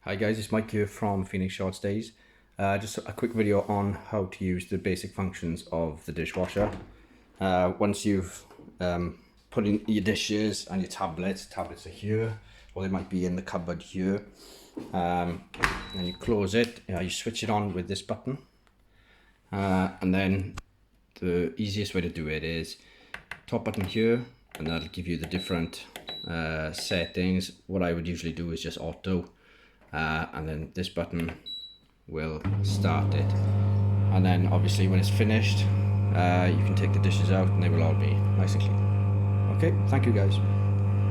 Hi guys, it's Mike here from Phoenix Short Stays. Just a quick video on how to use the basic functions of the dishwasher. Once you've put in your dishes and your tablets are here, or they might be in the cupboard here, and you close it, you switch it on with this button, and then the easiest way to do it is top button here, and that'll give you the different settings. What I would usually do is just auto. And then this button will start it, and then obviously when it's finished you can take the dishes out and they will all be nice and clean. Okay, thank you guys.